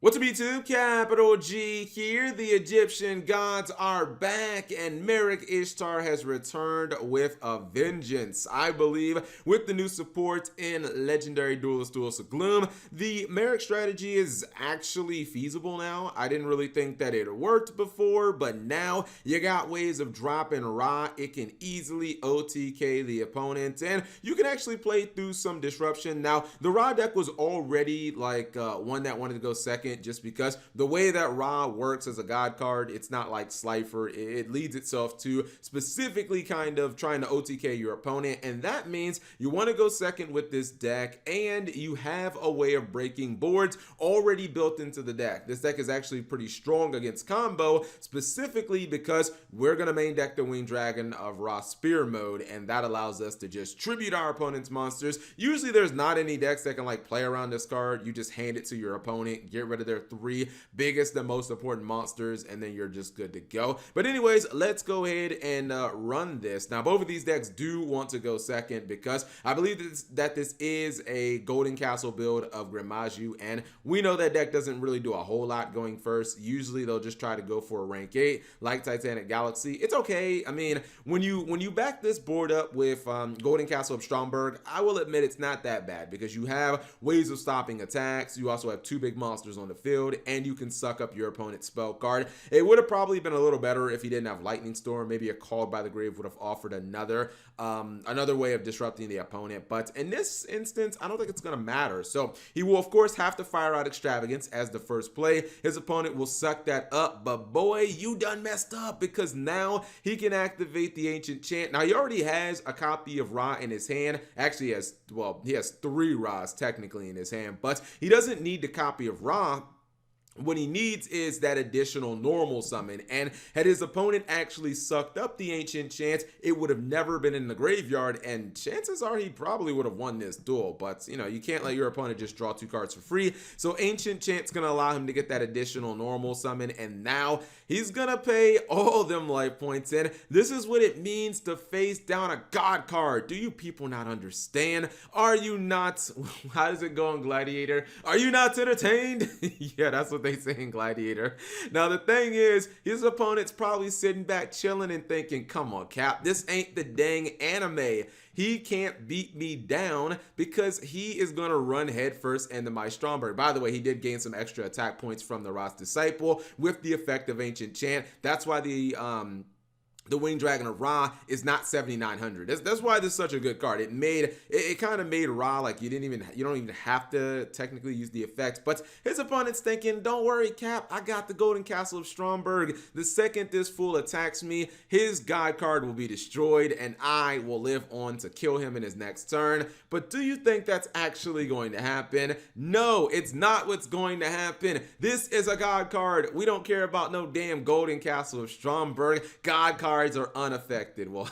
What's up, YouTube? Capital G here. The Egyptian gods are back, and Merik Ishtar has returned with a vengeance. I believe with the new support in Legendary Duelist Duels of Gloom, the Merik strategy is actually feasible now. I didn't really think that it worked before, but now you got ways of dropping Ra. It can easily OTK the opponent, and you can actually play through some disruption. Now, the Ra deck was already like one that wanted to go second, just because the way that Ra works as a god card, it's not like Slifer. It leads itself to specifically kind of trying to OTK your opponent, and that means you want to go second with this deck, and you have a way of breaking boards already built into the deck. This deck is actually pretty strong against combo, specifically because we're going to main deck the Winged Dragon of Ra Spear mode, and that allows us to just tribute our opponent's monsters. Usually there's not any decks that can like play around this card. You just hand it to your opponent, get rid of their three biggest and most important monsters, and then you're just good to go. But anyways, let's go ahead and run this. Now, both of these decks do want to go second because I believe that this is a Golden Castle build of Grimaju, and we know that deck doesn't really do a whole lot going first. Usually they'll just try to go for a rank 8 like Titanic Galaxy. It's okay. I mean, when you back this board up with Golden Castle of Stromberg, I will admit it's not that bad because you have ways of stopping attacks. You also have two big monsters on the field, and you can suck up your opponent's spell card. It would have probably been a little better if he didn't have Lightning Storm. Maybe a Called by the Grave would have offered another way of disrupting the opponent, but in this instance I don't think it's gonna matter. So he will of course have to fire out Extravagance as the first play. His opponent will suck that up, but boy, you done messed up, because now he can activate the Ancient Chant. Now, he already has a copy of Ra in his hand. Actually, he has 3 Ra's technically in his hand, but he doesn't need the copy of Ra. What he needs is that additional normal summon, and had his opponent actually sucked up the Ancient Chant, it would have never been in the graveyard, and chances are he probably would have won this duel. But you know, you can't let your opponent just draw 2 cards for free, so Ancient Chant's gonna allow him to get that additional normal summon, and now he's gonna pay all them life points in. This is what it means to face down a god card. Do you people not understand? Are you not? How does it go on Gladiator? Are you not entertained? Yeah, that's what they say in Gladiator. Now, the thing is, his opponent's probably sitting back chilling and thinking, come on, Cap, this ain't the dang anime. He can't beat me down because he is going to run headfirst into my Stromberg. By the way, he did gain some extra attack points from the Ra's Disciple with the effect of Ancient Chant. That's why the Winged Dragon of Ra is not 7,900. That's why this is such a good card. It kind of made Ra like you don't even have to technically use the effects. But his opponent's thinking, don't worry, Cap, I got the Golden Castle of Stromberg. The second this fool attacks me, his god card will be destroyed, and I will live on to kill him in his next turn. But do you think that's actually going to happen? No, it's not what's going to happen. This is a god card. We don't care about no damn Golden Castle of Stromberg. God card are unaffected. Well,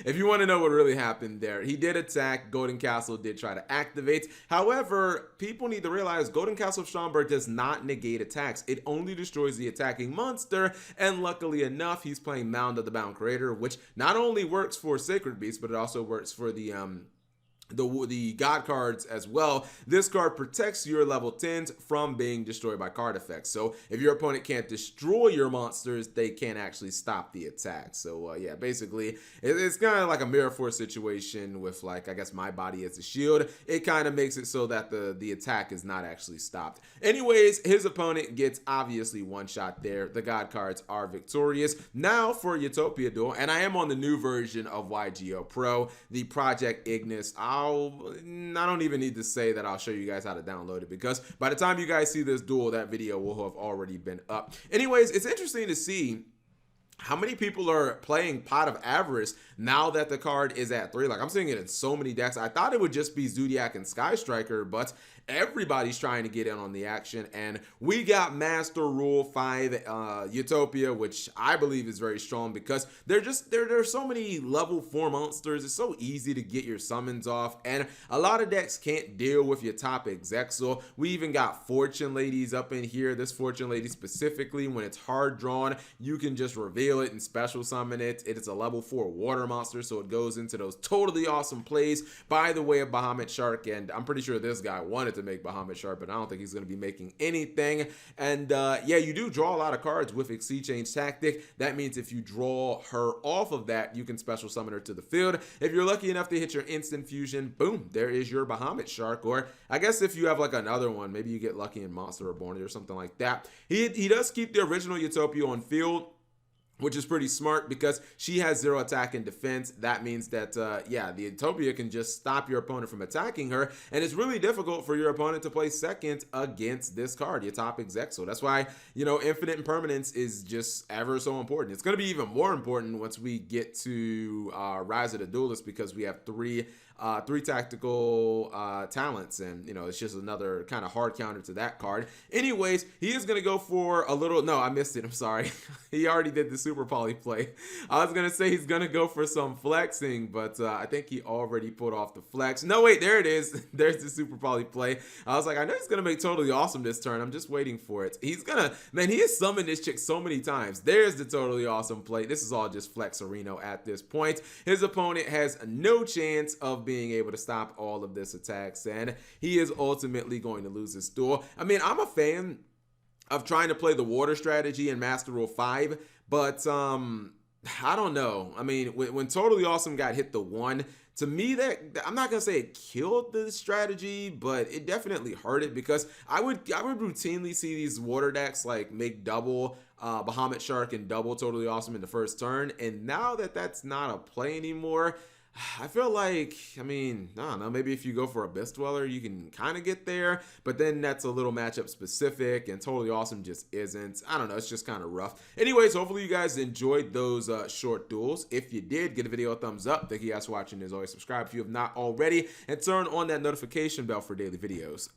if you want to know what really happened there, he did attack. Golden Castle did try to activate. However, people need to realize Golden Castle of Stromberg does not negate attacks. It only destroys the attacking monster, and luckily enough, he's playing Mound of the Bound Creator, which not only works for Sacred Beast, but it also works for the god cards as well. This card protects your level 10s from being destroyed by card effects. So if your opponent can't destroy your monsters, they can't actually stop the attack. So yeah, basically it's kind of like a Mirror Force situation with, like, I guess my body as a shield. It kind of makes it so that the attack is not actually stopped. Anyways, his opponent gets obviously one shot there. The god cards are victorious. Now for Utopia Duel, and I am on the new version of YGO Pro, the Project Ignis. I don't even need to say that I'll show you guys how to download it, because by the time you guys see this duel, that video will have already been up. Anyways, it's interesting to see how many people are playing Pot of Avarice now that the card is at 3. Like, I'm seeing it in so many decks. I thought it would just be Zodiac and Sky Striker, but everybody's trying to get in on the action, and we got Master Rule 5 Utopia, which I believe is very strong because there are so many level 4 monsters. It's so easy to get your summons off, and a lot of decks can't deal with your top Exexel. We even got Fortune Ladies up in here. This Fortune Lady specifically, when it's hard drawn, you can just reveal it and special summon it. It is a level 4 water monster, so it goes into those totally awesome plays by the way of Bahamut Shark, and I'm pretty sure this guy wanted wanted to make Bahamut Shark, but I don't think he's going to be making anything. And yeah, you do draw a lot of cards with Exceed Change Tactic. That means if you draw her off of that, you can special summon her to the field. If you're lucky enough to hit your instant fusion, boom, there is your Bahamut Shark. Or I guess if you have like another one, maybe you get lucky in Monster Reborn or something like that. He does keep the original Utopia on field, which is pretty smart because she has 0 attack and defense. That means that, yeah, the Utopia can just stop your opponent from attacking her, and it's really difficult for your opponent to play second against this card, Utopic Zexal. That's why, you know, Infinite Impermanence is just ever so important. It's going to be even more important once we get to Rise of the Duelist, because we have three tactical talents, and you know, it's just another kind of hard counter to that card. Anyways, he is going to go for a little, no, I missed it, I'm sorry. He already did the super poly play. I was going to say he's going to go for some flexing, but I think he already pulled off the flex. No, wait, there it is. There's the super poly play. I was like, I know he's going to make Totally Awesome this turn. I'm just waiting for it. He's going to, man, he has summoned this chick so many times. There's the Totally Awesome play. This is all just Flexerino at this point. His opponent has no chance of being able to stop all of this attacks, and he is ultimately going to lose this duel. I mean, I'm a fan of trying to play the water strategy in Master Rule 5, but I don't know. I mean, when Totally Awesome got hit the 1, to me, that I'm not gonna say it killed the strategy, but it definitely hurt it, because I would routinely see these water decks like make double Bahamut Shark and double Totally Awesome in the first turn, and now that that's not a play anymore, I feel like, I mean, I don't know, maybe if you go for Abyss Dweller, you can kind of get there, but then that's a little matchup specific, and Totally Awesome just isn't. I don't know, it's just kind of rough. Anyways, hopefully you guys enjoyed those short duels. If you did, give the video a thumbs up. Thank you guys for watching. As always, subscribe if you have not already, and turn on that notification bell for daily videos.